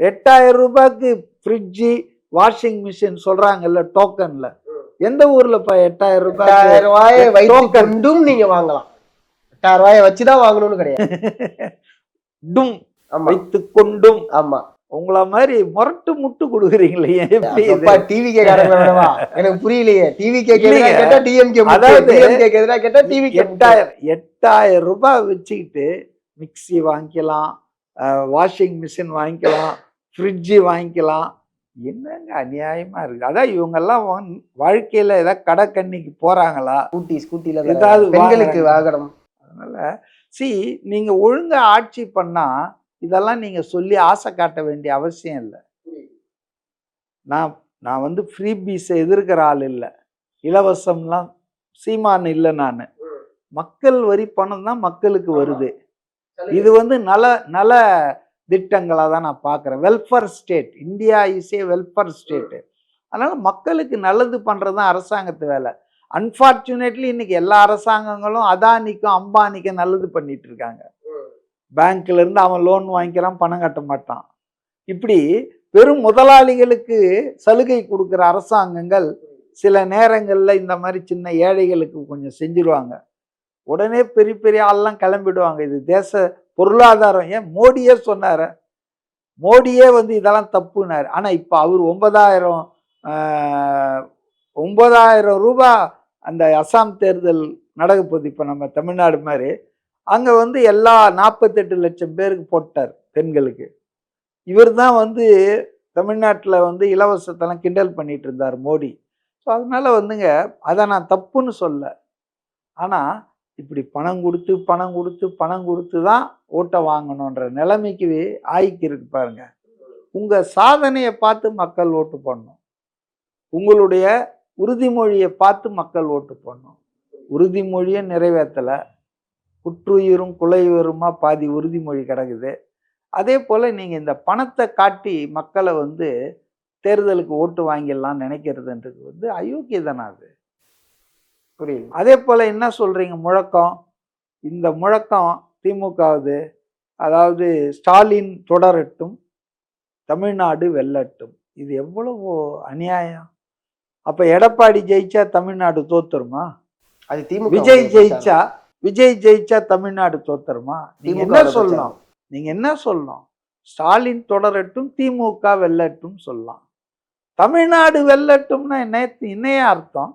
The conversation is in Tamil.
8,000 ரூபாய்க்கு ஃப்ரிட்ஜு வாஷிங் மிஷின் சொல்றாங்கல்ல டோக்கன்ல. எந்த ஊர்லப்பா 8,000 ரூபாயை வைத்து கொண்டும் நீங்க வாங்கலாம். 8,000 ரூபாயை வச்சுதான் வாங்கணும்னு கிடையாது. டும் வைத்து கொண்டும். ஆமா, உங்கள மாதிரி முரட்டு முட்டு கொடுக்குறீங்களே, எப்படி டிவிகே காரங்களா? எனக்கு புரியலையே. டிவிகே கேட்டா டிஎம்கே, அதாவது கேட்டா டிவி. 8,000 ரூபாய் வச்சுக்கிட்டு மிக்சி வாங்கிக்கலாம், வாஷிங் மிஷின் வாங்கிக்கலாம், ஃப்ரிட்ஜு வாங்கிக்கலாம். என்னங்க அநியாயமா இருக்கு. அதான் இவங்க எல்லாம் வாழ்க்கையில ஏதாவது கடைக்கண்ணிக்கு போறாங்களா? ஸ்கூட்டில ஏதாவது பெண்களுக்கு வாகனம். அதனால நீங்க ஒழுங்கா ஆட்சி பண்ணா இதெல்லாம் நீங்க சொல்லி ஆசை காட்ட வேண்டிய அவசியம் இல்லை. நான் வந்து ஃப்ரீ பீஸை எதிர்க்கிற ஆள் இல்லை, இலவசம்லாம் சீமான் இல்லை. நான் மக்கள் வரி பணம் தான் மக்களுக்கு வருது. இது வந்து நல திட்டங்களாக தான் நான் பார்க்குறேன். Welfare state, India is a welfare state. அதனால மக்களுக்கு நல்லது பண்ணுறது தான் அரசாங்கத்து வேலை. அன்ஃபார்ச்சுனேட்லி இன்னைக்கு எல்லா அரசாங்கங்களும் அதானிக்கும் அம்பானிக்கும் நல்லது பண்ணிட்டு இருக்காங்க. பேங்க்ல இருந்து அவன் லோன் வாங்கிக்கிறான், பணம் கட்ட மாட்டான். இப்படி பெரும் முதலாளிகளுக்கு சலுகை கொடுக்குற அரசாங்கங்கள் சில நேரங்களில் இந்த மாதிரி சின்ன ஏழைகளுக்கு கொஞ்சம் செஞ்சிருவாங்க. உடனே பெரிய பெரிய ஆள்லாம் கிளம்பிடுவாங்க. இது தேச பொருளாதாரம். ஏன் மோடியே சொன்னார, மோடியே வந்து இதெல்லாம் தப்புனாரு. ஆனால் இப்போ அவர் 9,000 ரூபாய் அந்த அசாம் தேர்தல் நடக்க போகுது. இப்போ நம்ம தமிழ்நாடு மாதிரி அங்கே வந்து எல்லா 48 லட்சம் பேருக்கு போட்டார் பெண்களுக்கு. இவர் தான் வந்து தமிழ்நாட்டில் வந்து இலவசத்தெல்லாம் கிண்டல் பண்ணிட்டு இருந்தார் மோடி. ஸோ அதனால வந்துங்க அதை நான் தப்புன்னு சொல்ல. ஆனால் இப்படி பணம் கொடுத்து தான் ஓட்டை வாங்கணுன்ற நிலைமைக்கு ஆய்க்கு இருக்கு பாருங்க. உங்கள் சாதனையை பார்த்து மக்கள் ஓட்டு போடணும். உங்களுடைய உறுதிமொழியை பார்த்து மக்கள் ஓட்டு போடணும். உறுதிமொழியை நிறைவேற்றலை, குற்றுயிரும் குலையுயிருமா பாதி உறுதிமொழி கிடக்குது. அதே போல் நீங்கள் இந்த பணத்தை காட்டி மக்களை வந்து தேர்தலுக்கு ஓட்டு வாங்கிடலாம் நினைக்கிறதுன்றது வந்து அயோக்கியதானா? அது புரியுது. அதே போல் என்ன சொல்கிறீங்க முழக்கம்? இந்த முழக்கம் திமுகவுது. அதாவது ஸ்டாலின் தொடரட்டும், தமிழ்நாடு வெல்லட்டும். இது எவ்வளவு அநியாயம். அப்போ எடப்பாடி ஜெயிச்சா தமிழ்நாடு தோத்துருமா? அது திமுக. விஜய் ஜெயிச்சா தமிழ்நாடு தோத்துருமா? நீங்க என்ன சொல்லணும்? நீங்க என்ன சொல்லணும்? ஸ்டாலின் தொடரட்டும், திமுக வெல்லட்டும் சொல்லலாம். தமிழ்நாடு வெல்லட்டும்னா என்ன அர்த்தம்?